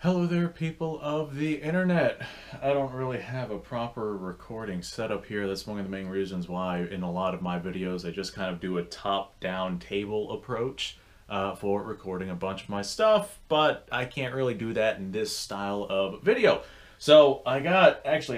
Hello there, people of the internet. I don't really have a proper recording setup here. That's one of the main reasons why in a lot of my videos I just kind of do a top-down table approach for recording a bunch of my stuff, but I can't really do that in this style of video. So I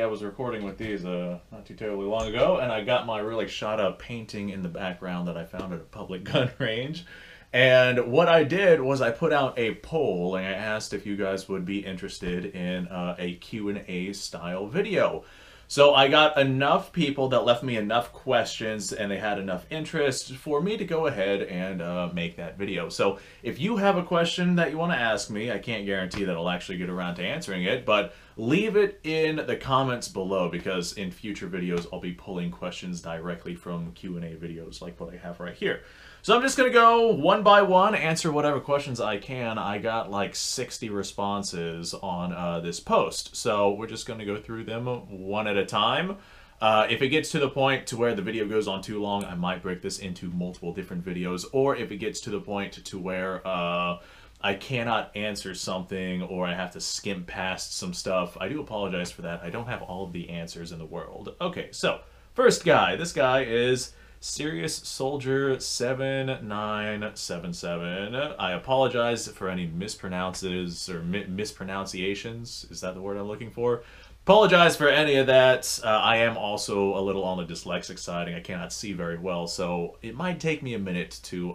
was recording with these not too terribly long ago, and I got my really shot up painting in the background that I found at a public gun range. And what I did was I put out a poll and I asked if you guys would be interested in a Q&A style video. So I got enough people that left me enough questions and they had enough interest for me to go ahead and make that video. So if you have a question that you want to ask me, I can't guarantee that I'll actually get around to answering it, but leave it in the comments below because in future videos I'll be pulling questions directly from Q&A videos like what I have right here. So I'm just going to go one by one, answer whatever questions I can. I got like 60 responses on this post, so we're just going to go through them one at a time. If it gets to the point to where the video goes on too long, I might break this into multiple different videos, or if it gets to the point to where I cannot answer something or I have to skim past some stuff, I do apologize for that. I don't have all of the answers in the world. Okay, so first guy. This guy is Serious Soldier 7977. I apologize for any mispronounces or mispronunciations. Is that the word I'm looking for? Apologize for any of that. I am also a little on the dyslexic side and I cannot see very well, so it might take me a minute to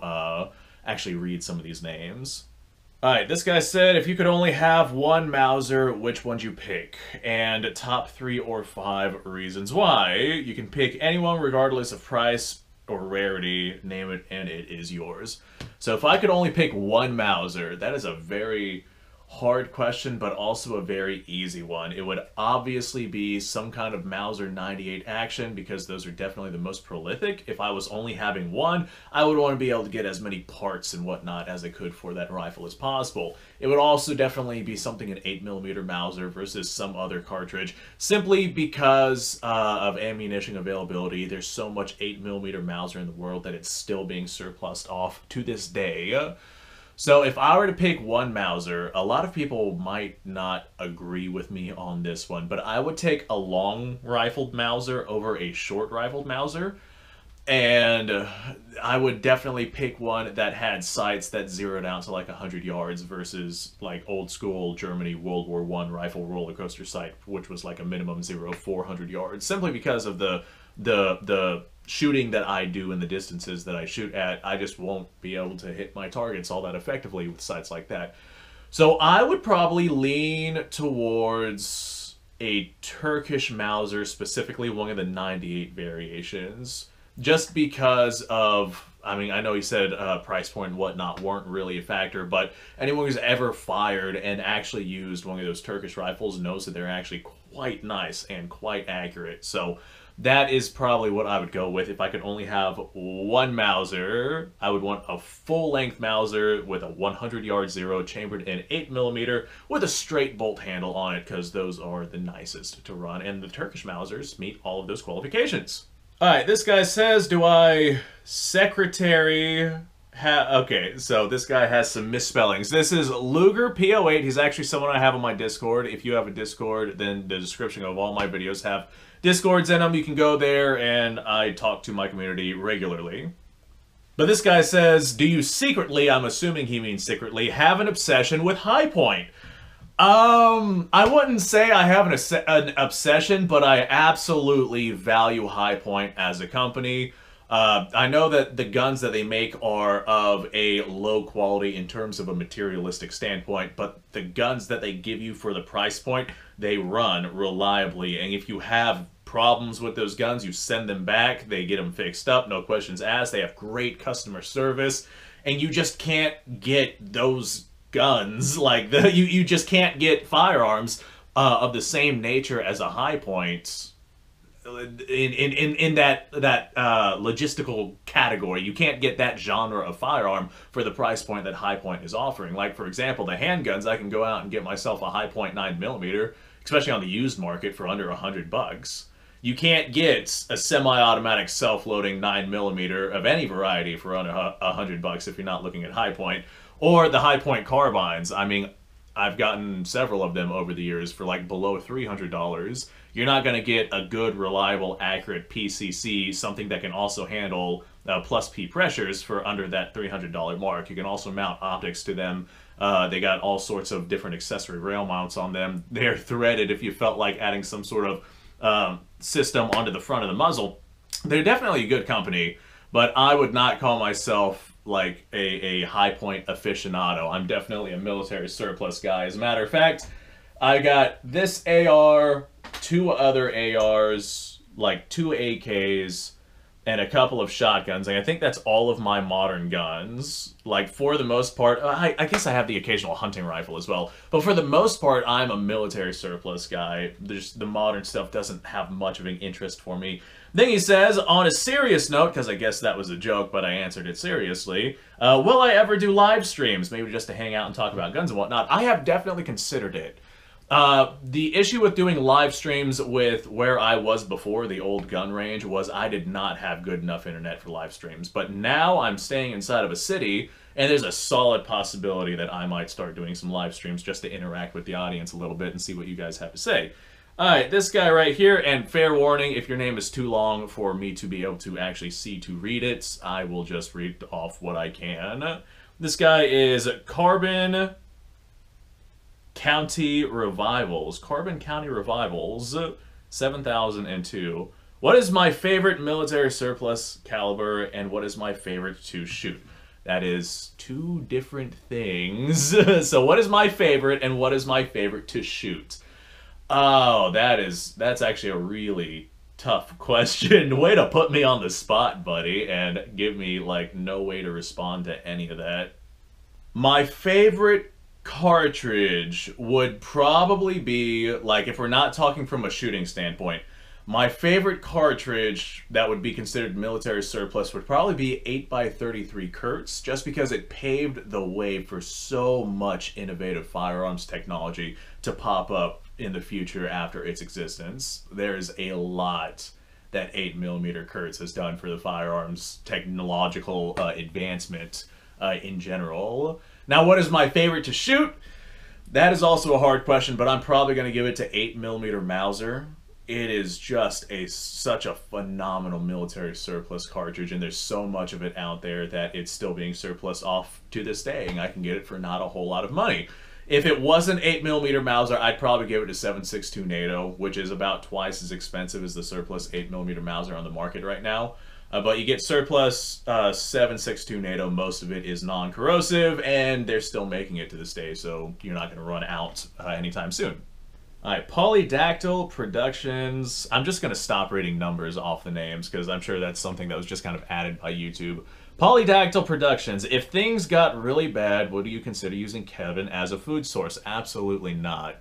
actually read some of these names. Alright, this guy said, if you could only have one Mauser, which one'd you pick? And top 3 or 5 reasons why. You can pick anyone regardless of price or rarity, name it, and it is yours. So if I could only pick one Mauser, that is a very hard question, but also a very easy one. It would obviously be some kind of Mauser 98 action because those are definitely the most prolific. If I was only having one, I would want to be able to get as many parts and whatnot as I could for that rifle as possible. It would also definitely be something an 8mm Mauser versus some other cartridge, simply because of ammunition availability. There's so much 8mm Mauser in the world that it's still being surplused off to this day. So if I were to pick one Mauser, a lot of people might not agree with me on this one, but I would take a long rifled Mauser over a short rifled Mauser. And I would definitely pick one that had sights that zeroed out to like 100 yards versus like old school Germany World War I rifle roller coaster sight, which was like a minimum 400 yards, simply because of the shooting that I do and the distances that I shoot at. I just won't be able to hit my targets all that effectively with sights like that. So I would probably lean towards a Turkish Mauser, specifically one of the 98 variations, just because of, I mean, I know he said price point and whatnot weren't really a factor, but anyone who's ever fired and actually used one of those Turkish rifles knows that they're actually quite nice and quite accurate. So that is probably what I would go with. If I could only have one Mauser, I would want a full-length Mauser with a 100-yard zero chambered in 8mm with a straight bolt handle on it, because those are the nicest to run, and the Turkish Mausers meet all of those qualifications. Alright, this guy says, do I secretary... Okay, so this guy has some misspellings. This is Luger P08. He's actually someone I have on my Discord. If you have a Discord, then the description of all my videos have Discords in them. You can go there, and I talk to my community regularly. But this guy says, do you secretly, I'm assuming he means secretly, have an obsession with High Point? I wouldn't say I have an obsession, but I absolutely value High Point as a company. I know that the guns that they make are of a low quality in terms of a materialistic standpoint, but the guns that they give you for the price point, they run reliably. And if you have problems with those guns, you send them back, they get them fixed up, no questions asked. They have great customer service, and you just can't get those guns. Like, you just can't get firearms of the same nature as a High Point in that logistical category. You can't get that genre of firearm for the price point that High Point is offering. Like, for example, the handguns, I can go out and get myself a High Point 9mm, especially on the used market, for under $100. You can't get a semi-automatic self-loading 9mm of any variety for under $100 if you're not looking at High Point. Or the High Point carbines. I mean, I've gotten several of them over the years for like below $300. You're not going to get a good, reliable, accurate PCC, something that can also handle plus P pressures for under that $300 mark. You can also mount optics to them. They got all sorts of different accessory rail mounts on them. They're threaded if you felt like adding some sort of system onto the front of the muzzle. They're definitely a good company, but I would not call myself like a high point aficionado. I'm definitely a military surplus guy. As a matter of fact, I got this AR, 2 other ARs, like 2 AKs, and a couple of shotguns. Like, I think that's all of my modern guns. Like, for the most part, I guess I have the occasional hunting rifle as well. But for the most part, I'm a military surplus guy. The modern stuff doesn't have much of an interest for me. Then he says, on a serious note, because I guess that was a joke, but I answered it seriously, will I ever do live streams? Maybe just to hang out and talk about guns and whatnot. I have definitely considered it. The issue with doing live streams with where I was before, the old gun range, was I did not have good enough internet for live streams. But now I'm staying inside of a city, and there's a solid possibility that I might start doing some live streams just to interact with the audience a little bit and see what you guys have to say. Alright, this guy right here, and fair warning, if your name is too long for me to be able to actually see to read it, I will just read off what I can. This guy is Carbon County Revivals. Carbon County Revivals, 7002. What is my favorite military surplus caliber, and what is my favorite to shoot? That is 2 different things. So what is my favorite, and what is my favorite to shoot? Oh, that's actually a really tough question. Way to put me on the spot, buddy, and give me, like, no way to respond to any of that. My favorite cartridge would probably be, like, if we're not talking from a shooting standpoint, my favorite cartridge that would be considered military surplus would probably be 8x33 Kurtz, just because it paved the way for so much innovative firearms technology to pop up in the future after its existence. There's a lot that 8mm Kurtz has done for the firearms technological advancement in general. Now, what is my favorite to shoot? That is also a hard question, but I'm probably going to give it to 8mm Mauser. It is just such a phenomenal military surplus cartridge, and there's so much of it out there that it's still being surplus off to this day, and I can get it for not a whole lot of money. If it wasn't 8mm Mauser, I'd probably give it to 7.62 NATO, which is about twice as expensive as the surplus 8mm Mauser on the market right now. But you get surplus 7.62 NATO, most of it is non-corrosive, and they're still making it to this day, so you're not going to run out anytime soon. Alright, Polydactyl Productions. I'm just going to stop reading numbers off the names, because I'm sure that's something that was just kind of added by YouTube. Polydactyl Productions. If things got really bad, would you consider using Kevin as a food source? Absolutely not.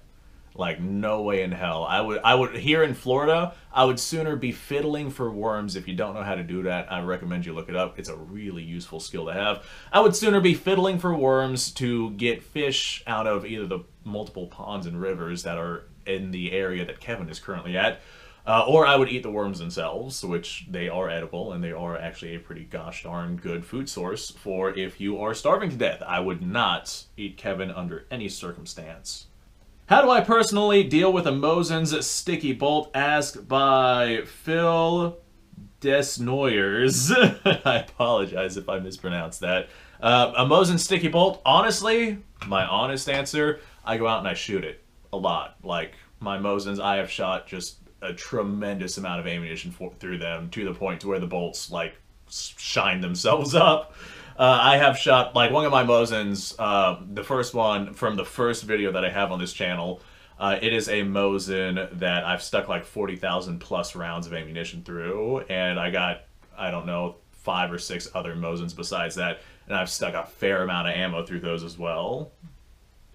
Like, no way in hell. I would here in Florida, I would sooner be fiddling for worms. If you don't know how to do that, I recommend you look it up. It's a really useful skill to have. I would sooner be fiddling for worms to get fish out of either the multiple ponds and rivers that are in the area that Kevin is currently at, or I would eat the worms themselves, which they are edible, and they are actually a pretty gosh darn good food source for if you are starving to death. I would not eat Kevin under any circumstance. How do I personally deal with a Mosin's sticky bolt? Asked by Phil Desnoyers. I apologize if I mispronounced that. A Mosin sticky bolt, honestly, my honest answer, I go out and I shoot it a lot. Like, my Mosins, I have shot just a tremendous amount of ammunition through them to the point to where the bolts, like, shine themselves up. I have shot, like, one of my Mosins, the first one from the first video that I have on this channel, it is a Mosin that I've stuck like 40,000 plus rounds of ammunition through, and I got, I don't know, 5 or 6 other Mosins besides that, and I've stuck a fair amount of ammo through those as well.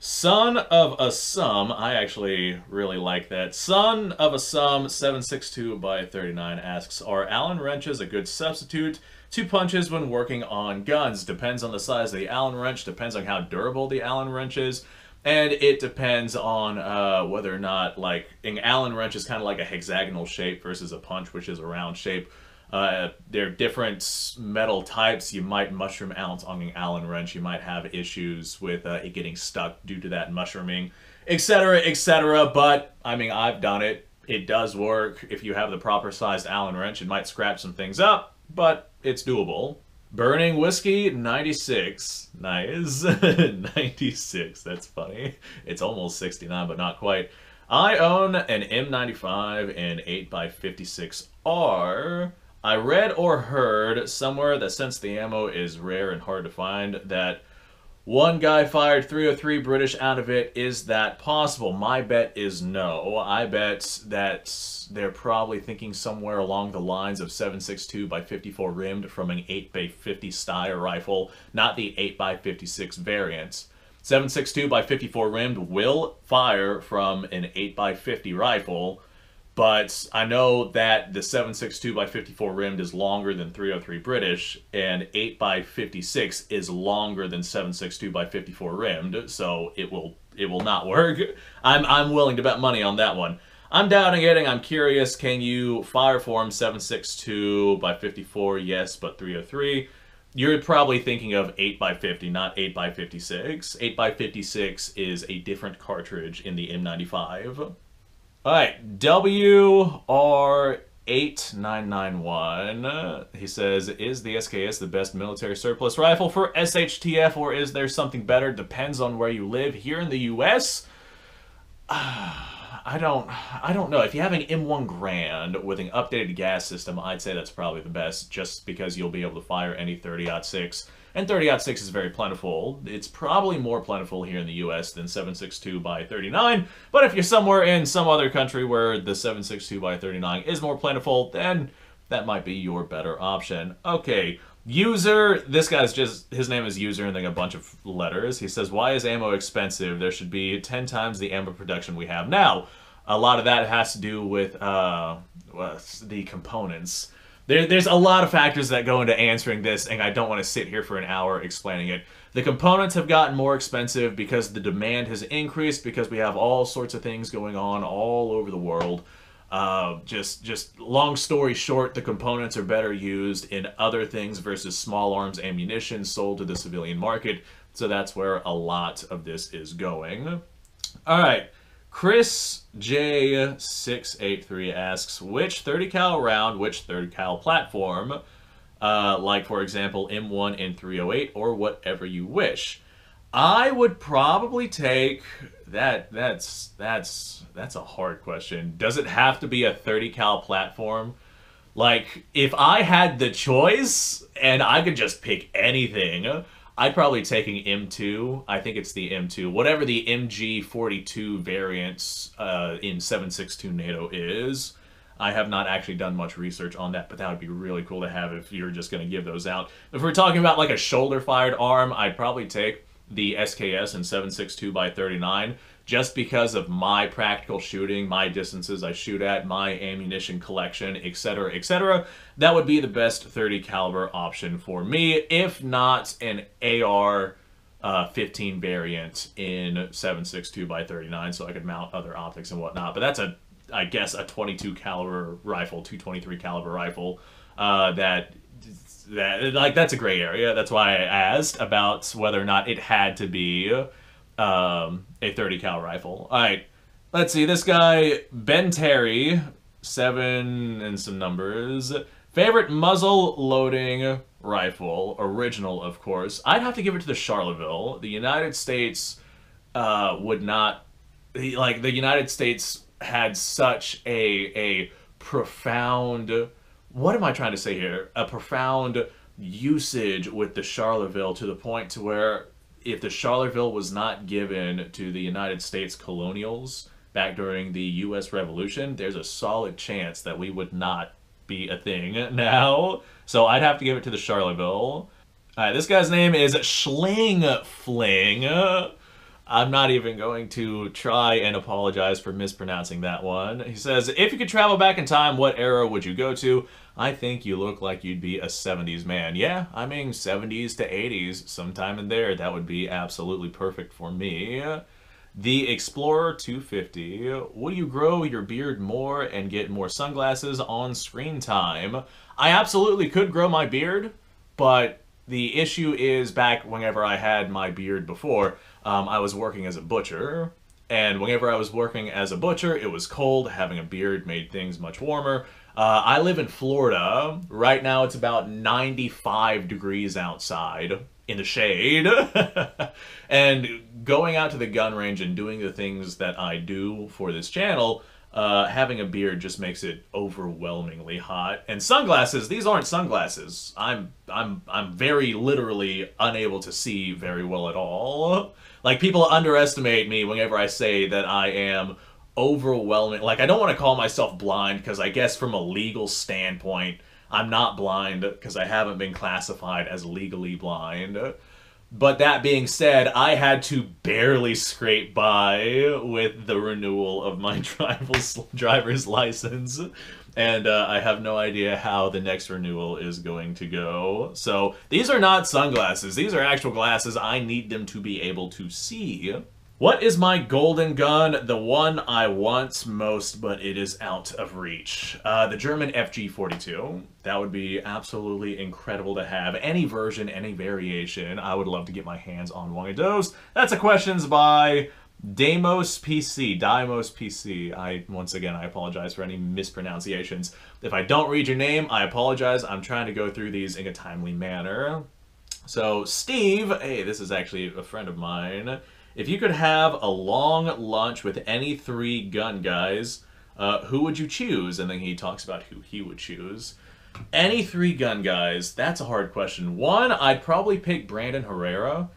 Son of a Sum, I actually really like that. Son of a Sum 762/39 asks, are Allen wrenches a good substitute to punches when working on guns? Depends on the size of the Allen wrench, depends on how durable the Allen wrench is, and it depends on whether or not, like, an Allen wrench is kind of like a hexagonal shape versus a punch, which is a round shape. There are different metal types. You might mushroom out on an Allen wrench. You might have issues with it getting stuck due to that mushrooming, etc., etc. But, I mean, I've done it. It does work. If you have the proper sized Allen wrench, it might scratch some things up, but it's doable. Burning Whiskey 96. Nice. 96. That's funny. It's almost 69, but not quite. I own an M95 and 8x56R. I read or heard somewhere that since the ammo is rare and hard to find, that one guy fired 303 British out of it. Is that possible? My bet is no. I bet that they're probably thinking somewhere along the lines of 7.62 by 54 rimmed from an 8x50 Steyr rifle, not the 8x56 variant. 7.62 by 54 rimmed will fire from an 8x50 rifle, but I know that the 7.62 by 54 rimmed is longer than 303 British, and 8x56 is longer than 7.62 by 54 rimmed, so it will not work. I'm willing to bet money on that one. I'm doubting it, and I'm curious, can you fire form 7.62 by 54? Yes, but 303. You're probably thinking of 8x50, not 8x56. 8x56 is a different cartridge in the M95. Alright, WR8991, he says, is the SKS the best military surplus rifle for SHTF, or is there something better? Depends on where you live. Here in the US, I don't know. If you have an M1 Grand with an updated gas system, I'd say that's probably the best, just because you'll be able to fire any 30-06. And 30-06 is very plentiful. It's probably more plentiful here in the US than 7.62 by 39, but if you're somewhere in some other country where the 7.62 by 39 is more plentiful, then that might be your better option. Okay, User, this guy's just, his name is User and then a bunch of letters. He says, why is ammo expensive? There should be 10 times the ammo production we have now. A lot of that has to do with the components. There's a lot of factors that go into answering this, and I don't want to sit here for an hour explaining it. The components have gotten more expensive because the demand has increased, because we have all sorts of things going on all over the world. Just long story short, the components are better used in other things versus small arms ammunition sold to the civilian market. So that's where a lot of this is going. All right. Chris J683 asks, which 30 cal round, which 30 cal platform, like for example M1 and 308 or whatever you wish. I would probably take that. That's a hard question. Does it have to be a 30 cal platform? Like, if I had the choice and I could just pick anything, I'd probably take an M2. I think it's the M2. Whatever the MG42 variants in 7.62 NATO is. I have not actually done much research on that, but that would be really cool to have if you're just going to give those out. If we're talking about like a shoulder-fired arm, I'd probably take the SKS in 7.62 by 39, just because of my practical shooting, my distances I shoot at, my ammunition collection, etc., etc. That would be the best 30 caliber option for me, if not an AR 15 variant in 7.62 by 39, so I could mount other optics and whatnot. But that's I guess a 22 caliber rifle, 223 caliber rifle. That's a gray area. That's why I asked about whether or not it had to be a 30 cal rifle. All right, let's see. This guy, Ben Terry, 7 and some numbers. Favorite muzzle loading rifle, original of course. I'd have to give it to the Charleville. The United States would not, like, the United States had such a profound, what am I trying to say here? A profound usage with the Charleville, to the point to where if the Charleville was not given to the United States colonials back during the U.S. Revolution, there's a solid chance that we would not be a thing now. So I'd have to give it to the Charleville. All right, this guy's name is Schling Fling. I'm not even going to try and apologize for mispronouncing that one. He says, if you could travel back in time, what era would you go to? I think you look like you'd be a 70s man. Yeah, I mean 70s to 80s, sometime in there. That would be absolutely perfect for me. The Explorer 250. Will you grow your beard more and get more sunglasses on screen time? I absolutely could grow my beard, but the issue is back whenever I had my beard before, I was working as a butcher. And whenever I was working as a butcher, it was cold. Having a beard made things much warmer. I live in Florida. Right now it's about 95 degrees outside in the shade. And going out to the gun range and doing the things that I do for this channel, having a beard just makes it overwhelmingly hot. And sunglasses, these aren't sunglasses. I'm very literally unable to see very well at all. Like, people underestimate me whenever I say that I am overwhelming. Like, I don't want to call myself blind, because I guess from a legal standpoint, I'm not blind, because I haven't been classified as legally blind. But that being said, I had to barely scrape by with the renewal of my driver's license. And I have no idea how the next renewal is going to go. So these are not sunglasses. These are actual glasses. I need them to be able to see. What is my golden gun? The one I want most, but it is out of reach. The German FG42. That would be absolutely incredible to have. Any version, any variation. I would love to get my hands on one of those. That's a questions by Damos PC. Once again, I apologize for any mispronunciations. If I don't read your name, I apologize. I'm trying to go through these in a timely manner. So, Steve, hey, this is actually a friend of mine. If you could have a long lunch with any 3 gun guys, who would you choose? And then he talks about who he would choose. Any 3 gun guys, that's a hard question. One, I'd probably pick Brandon Herrera,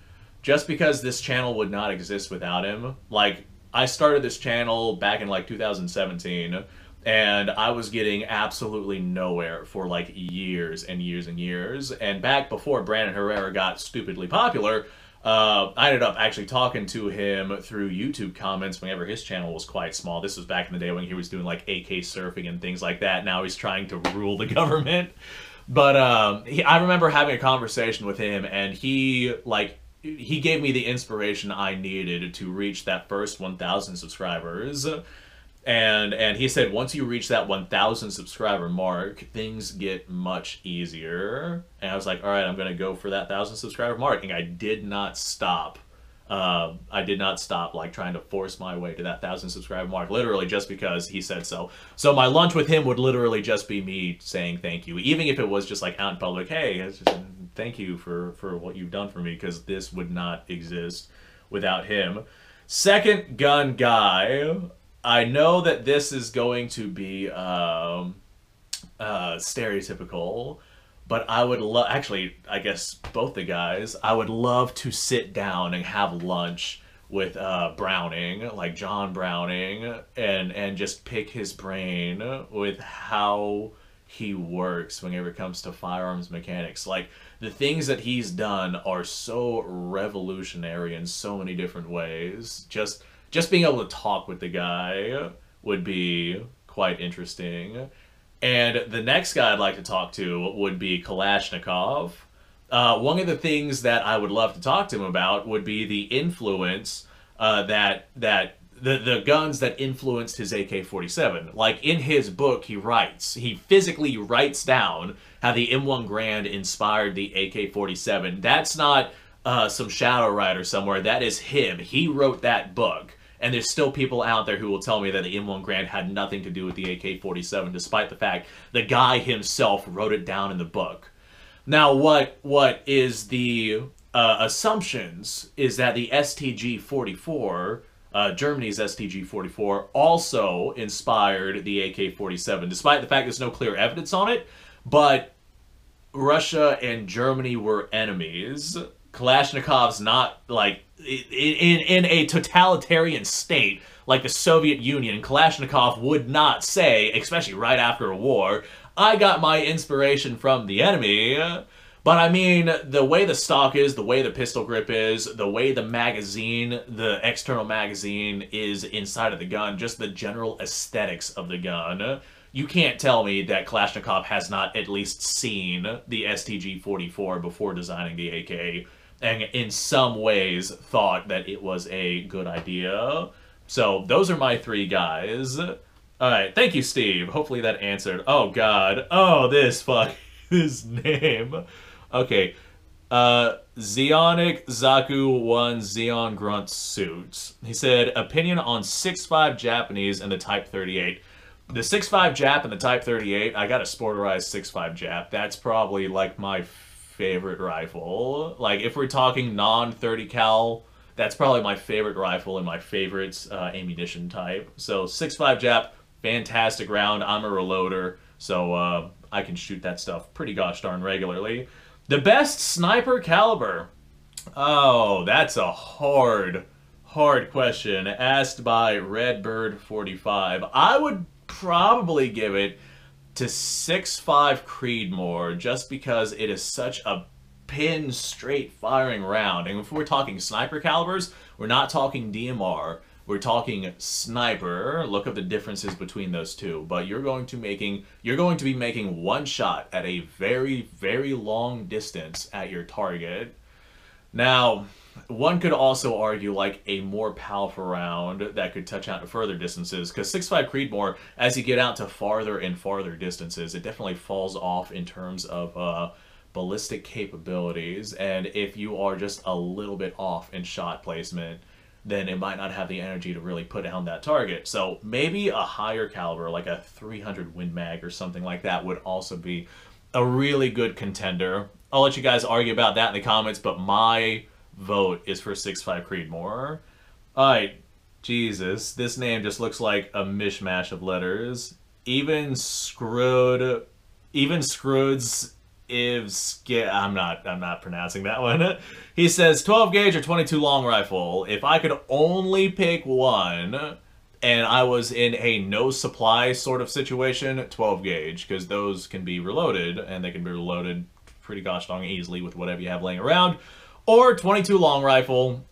just because this channel would not exist without him. Like, I started this channel back in, like, 2017, and I was getting absolutely nowhere for, like, years and years and years. And back before Brandon Herrera got stupidly popular, I ended up actually talking to him through YouTube comments whenever his channel was quite small. This was back in the day when he was doing, like, AK surfing and things like that. Now he's trying to rule the government. But I remember having a conversation with him, and he gave me the inspiration I needed to reach that first 1,000 subscribers. And he said, once you reach that 1,000 subscriber mark, things get much easier. And I was like, all right, I'm going to go for that 1,000 subscriber mark. And I did not stop. I did not stop, like, trying to force my way to that 1,000 subscriber mark, literally just because he said so. So my lunch with him would literally just be me saying thank you, even if it was just, like, out in public. Hey, it's just, thank you for what you've done for me, because this would not exist without him. Second gun guy. I know that this is going to be stereotypical, but I would love, actually, I guess both the guys, I would love to sit down and have lunch with Browning, like John Browning, and just pick his brain with how he works whenever it comes to firearms mechanics. Like, the things that he's done are so revolutionary in so many different ways. Just being able to talk with the guy would be quite interesting. And the next guy I'd like to talk to would be Kalashnikov. One of the things that I would love to talk to him about would be the influence the guns that influenced his AK-47. Like, in his book, he physically writes down how the M1 Garand inspired the AK-47. That's not some shadow writer somewhere. That is him. He wrote that book. And there's still people out there who will tell me that the M1 Garand had nothing to do with the AK-47, despite the fact the guy himself wrote it down in the book. Now, what is the assumptions is that the STG-44, Germany's STG-44, also inspired the AK-47, despite the fact there's no clear evidence on it. But Russia and Germany were enemies. Kalashnikov's not, like, in a totalitarian state like the Soviet Union, Kalashnikov would not say, especially right after a war, I got my inspiration from the enemy. But I mean, the way the stock is, the way the pistol grip is, the way the magazine, the external magazine is inside of the gun, just the general aesthetics of the gun, you can't tell me that Kalashnikov has not at least seen the STG-44 before designing the AK. and in some ways thought that it was a good idea. So those are my three guys. Alright, thank you, Steve. Hopefully that answered. Oh, God. Oh, his name. Okay. Zeonic Zaku 1 Zeon Grunt Suit. He said, opinion on 6.5 Japanese and the Type 38. The 6.5 Jap and the Type 38, I got a sporterized 6.5 Jap. That's probably, like, my favorite rifle. Like, if we're talking non-30 cal, that's probably my favorite rifle and my favorite ammunition type. So 6.5 Jap, fantastic round. I'm a reloader, so I can shoot that stuff pretty gosh darn regularly. The best sniper caliber. Oh, that's a hard question asked by Redbird45. I would probably give it to 6.5 Creedmoor just because it is such a pin straight firing round. And if we're talking sniper calibers, we're not talking DMR. We're talking sniper. Look up the differences between those two. But you're going to be making one shot at a very, very long distance at your target. Now, one could also argue like a more powerful round that could touch out to further distances, because 6.5 Creedmoor, as you get out to farther and farther distances, it definitely falls off in terms of ballistic capabilities, and if you are just a little bit off in shot placement, then it might not have the energy to really put down that target. So maybe a higher caliber, like a 300 Win Mag or something like that, would also be a really good contender. I'll let you guys argue about that in the comments, but my vote is for 6.5 Creedmoor. Alright, Jesus, this name just looks like a mishmash of letters. Even Scroods I'm not pronouncing that one. He says 12 gauge or 22 long rifle. If I could only pick one and I was in a no supply sort of situation, 12 gauge, because those can be reloaded, and they can be reloaded pretty gosh darn easily with whatever you have laying around. Or 22 long rifle.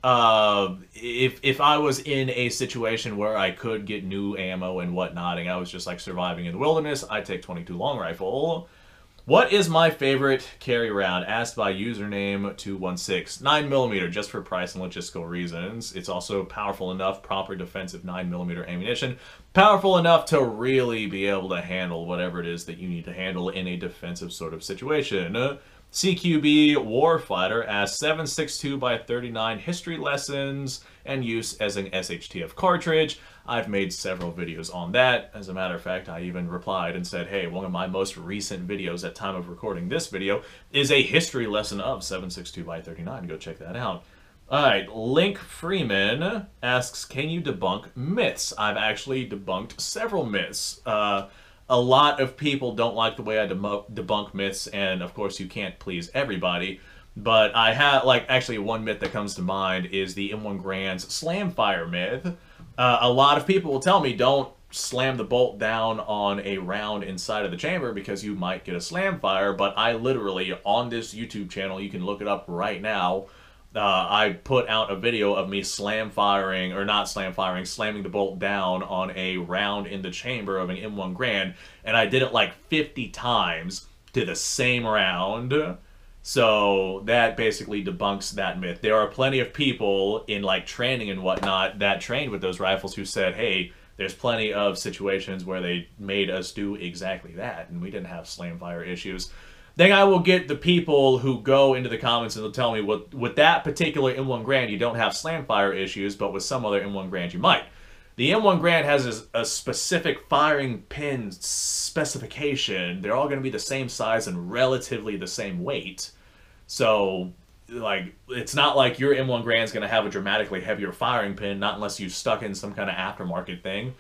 If I was in a situation where I could get new ammo and whatnot, and I was just like surviving in the wilderness, I'd take 22 long rifle. What is my favorite carry round? Asked by username 216. 9mm, just for price and logistical reasons. It's also powerful enough, proper defensive 9mm ammunition. Powerful enough to really be able to handle whatever it is that you need to handle in a defensive sort of situation. CQB Warfighter asks 7.62x39 history lessons and use as an SHTF cartridge. I've made several videos on that. As a matter of fact, I even replied and said, hey, one of my most recent videos at time of recording this video is a history lesson of 7.62x39. Go check that out. Alright, Link Freeman asks, can you debunk myths? I've actually debunked several myths. A lot of people don't like the way I debunk myths, and of course you can't please everybody. But I have, like, actually one myth that comes to mind is the M1 Grand's slam fire myth. A lot of people will tell me don't slam the bolt down on a round inside of the chamber because you might get a slam fire, but I literally, on this YouTube channel, you can look it up right now, I put out a video of me slamming the bolt down on a round in the chamber of an M1 Grand, and I did it like 50 times to the same round. So that basically debunks that myth. There are plenty of people in like training and whatnot that trained with those rifles who said, hey, there's plenty of situations where they made us do exactly that, and we didn't have slam fire issues. Then I will get the people who go into the comments and they'll tell me, with that particular M1 Grand, you don't have slam fire issues, but with some other M1 Grand, you might. The M1 Grand has a specific firing pin specification. They're all going to be the same size and relatively the same weight. So, like, it's not like your M1 Grand's going to have a dramatically heavier firing pin, not unless you stuck in some kind of aftermarket thing.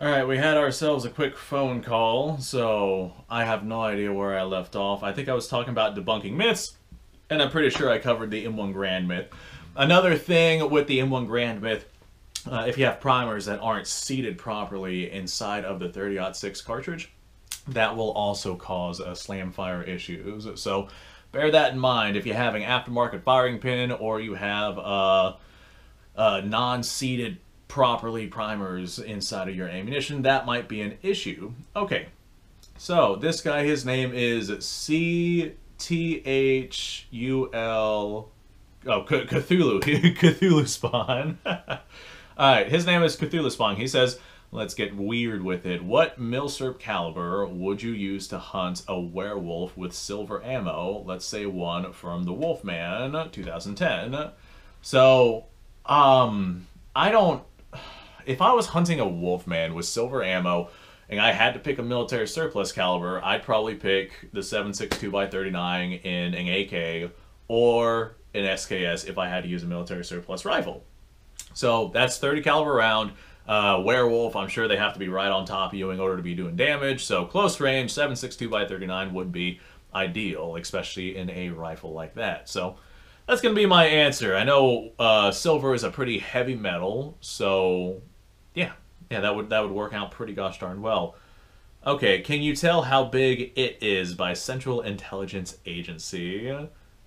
Alright, we had ourselves a quick phone call, so I have no idea where I left off. I think I was talking about debunking myths, and I'm pretty sure I covered the M1 Grand myth. Another thing with the M1 Grand myth, if you have primers that aren't seated properly inside of the 30-06 cartridge, that will also cause slam fire issues. So bear that in mind if you're having aftermarket firing pin or you have non-seated properly primers inside of your ammunition, that might be an issue. Okay, so this guy, his name is Thul. Oh, Cthulhu. Cthulhu Spawn. Alright, his name is Cthulhu Spawn. He says, let's get weird with it. What milsurp caliber would you use to hunt a werewolf with silver ammo? Let's say one from the Wolfman 2010. So, I don't... If I was hunting a Wolfman with silver ammo and I had to pick a military surplus caliber, I'd probably pick the 7.62x39 in an AK or an SKS if I had to use a military surplus rifle. So that's 30 caliber round. Werewolf, I'm sure they have to be right on top of you in order to be doing damage. So close range, 7.62x39 would be ideal, especially in a rifle like that. So that's going to be my answer. I know silver is a pretty heavy metal, so yeah, that would work out pretty gosh darn well. Okay, can you tell how big it is by Central Intelligence Agency?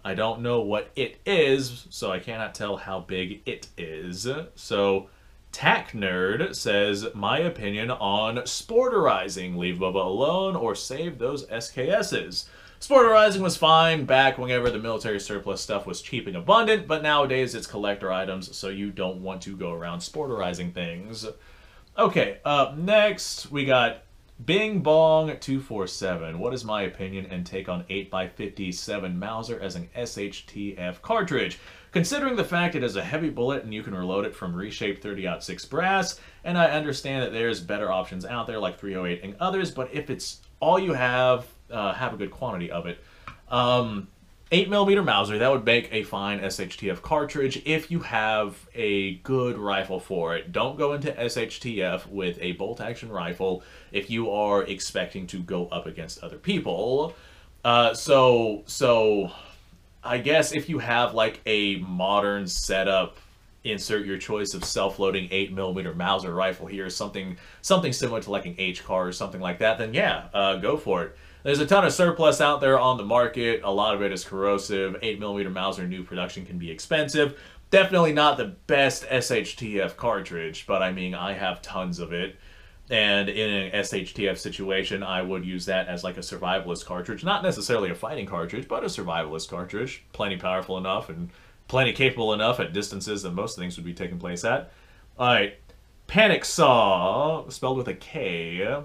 I don't know what it is, so I cannot tell how big it is. So, Tack Nerd says, my opinion on sporterizing. Leave Bubba alone or save those SKSs. Sporterizing was fine back whenever the military surplus stuff was cheap and abundant, but nowadays it's collector items, so you don't want to go around sporterizing things. Okay, up next we got Bing Bong 247. What is my opinion and take on 8x57 Mauser as an SHTF cartridge? Considering the fact it is a heavy bullet and you can reload it from reshaped 30-06 brass, and I understand that there's better options out there like 308 and others, but if it's all you have a good quantity of it. 8mm Mauser, that would make a fine SHTF cartridge if you have a good rifle for it. Don't go into SHTF with a bolt-action rifle if you are expecting to go up against other people. So I guess if you have like a modern setup, insert your choice of self-loading 8mm Mauser rifle here, something similar to like an H-car or something like that, then yeah, go for it. There's a ton of surplus out there on the market. A lot of it is corrosive. 8mm Mauser new production can be expensive. Definitely not the best SHTF cartridge, but I mean, I have tons of it. And in an SHTF situation, I would use that as like a survivalist cartridge. Not necessarily a fighting cartridge, but a survivalist cartridge. Plenty powerful enough and plenty capable enough at distances that most things would be taking place at. Alright, Panic Saw, spelled with a K.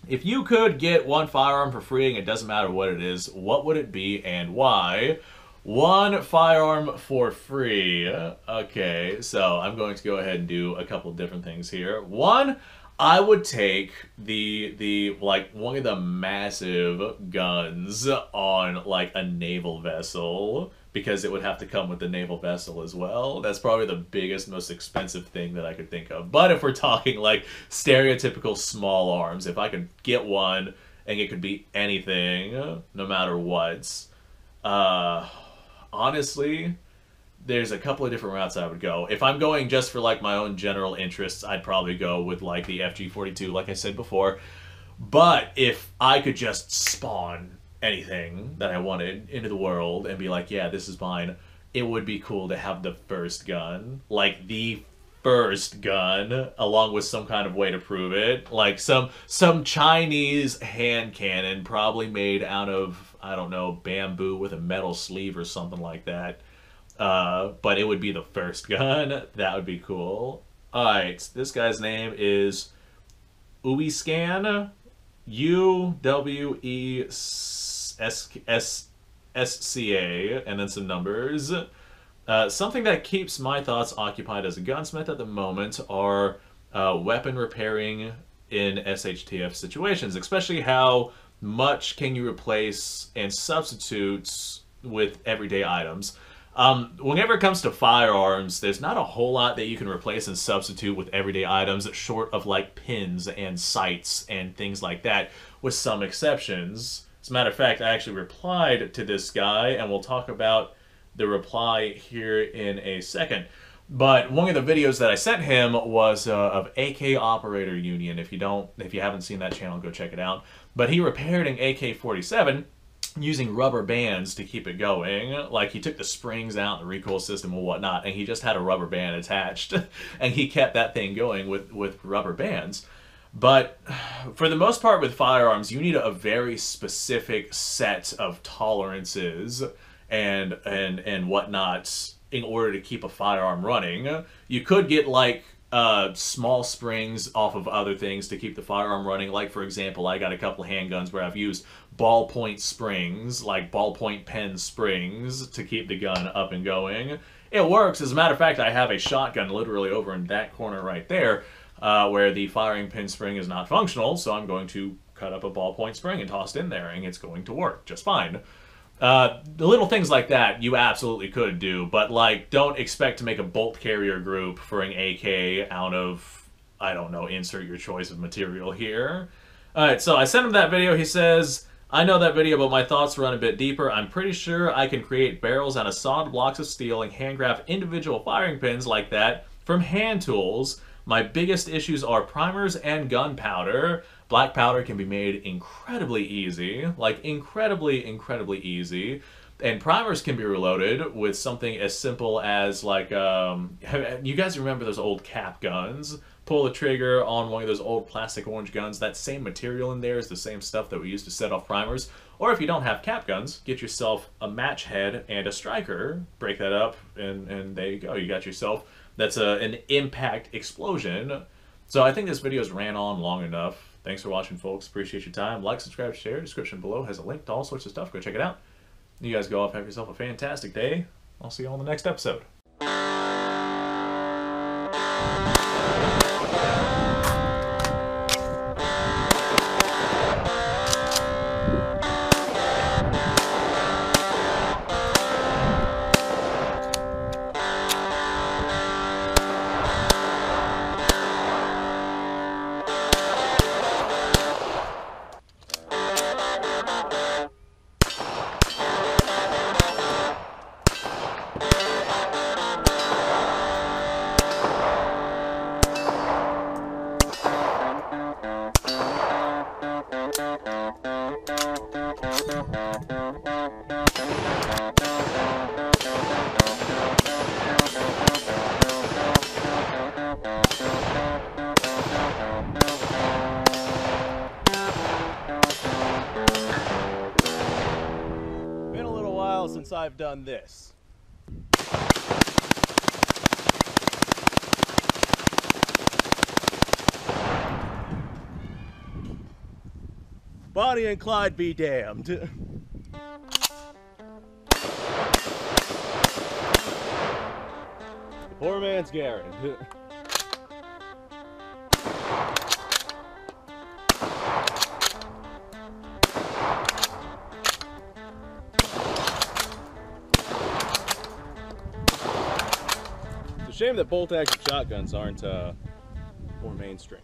If you could get one firearm for free, and it doesn't matter what it is, what would it be and why? One firearm for free. Okay, so I'm going to go ahead and do a couple different things here. One, I would take the like one of the massive guns on like a naval vessel, because it would have to come with the naval vessel as well. That's probably the biggest, most expensive thing that I could think of. But if we're talking like stereotypical small arms, if I could get one and it could be anything, no matter what, honestly, there's a couple of different routes I would go. If I'm going just for like my own general interests, I'd probably go with like the FG42, like I said before. But if I could just spawn anything that I wanted into the world and be like, yeah, this is mine, it would be cool to have the first gun, like the first gun, along with some kind of way to prove it, like some Chinese hand cannon, probably made out of, I don't know, bamboo with a metal sleeve or something like that. But it would be the first gun. That would be cool. Alright, this guy's name is Uwescan, UWESSCA, and then some numbers. Something that keeps my thoughts occupied as a gunsmith at the moment are weapon repairing in SHTF situations, especially how much can you replace and substitute with everyday items. Whenever it comes to firearms, there's not a whole lot that you can replace and substitute with everyday items short of like pins and sights and things like that, with some exceptions. As a matter of fact, I actually replied to this guy, and we'll talk about the reply here in a second. But one of the videos that I sent him was of AK Operator Union. If you haven't seen that channel, go check it out. But he repaired an AK-47 using rubber bands to keep it going. Like, he took the springs out, the recoil system and whatnot, and he just had a rubber band attached, and he kept that thing going with rubber bands. But for the most part with firearms, you need a very specific set of tolerances and whatnot in order to keep a firearm running. You could get like small springs off of other things to keep the firearm running. Like, for example, I got a couple of handguns where I've used ballpoint springs, like ballpoint pen springs, to keep the gun up and going. It works. As a matter of fact, I have a shotgun literally over in that corner right there, where the firing pin spring is not functional, so I'm going to cut up a ballpoint spring and toss it in there, and it's going to work just fine. The little things like that you absolutely could do, but like, don't expect to make a bolt carrier group for an AK out of, I don't know, insert your choice of material here. Alright, so I sent him that video. He says, I know that video, but my thoughts run a bit deeper. I'm pretty sure I can create barrels out of solid blocks of steel and handcraft individual firing pins like that from hand tools. My biggest issues are primers and gunpowder. Black powder can be made incredibly easy, like incredibly easy. And primers can be reloaded with something as simple as like, you guys remember those old cap guns? Pull the trigger on one of those old plastic orange guns. That same material in there is the same stuff that we used to set off primers. Or if you don't have cap guns, get yourself a match head and a striker. Break that up, and there you go. You got yourself, that's an impact explosion. So I think this video has ran on long enough. Thanks for watching, folks. Appreciate your time. Like, subscribe, share. Description below has a link to all sorts of stuff. Go check it out. You guys go off, have yourself a fantastic day. I'll see you all in the next episode. Been a little while since I've done this. Bonnie and Clyde be damned. The poor man's Garen. It's a shame that bolt-action shotguns aren't more mainstream.